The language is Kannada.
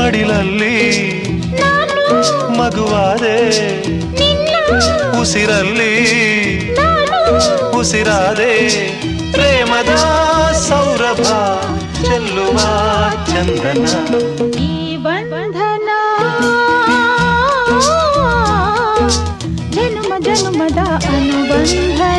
ಮಡಿಲಲ್ಲಿ ಮಗುವಾದೆ ಉಸಿರಲ್ಲಿ ಉಸಿರಾದೆ ಪ್ರೇಮದ ಸೌರಭ ಚೆಲ್ಲುವ ಚಂದನ ಈ ಬಂಧನ ಜನುಮ ಜನುಮದ ಅನುಬಂಧನ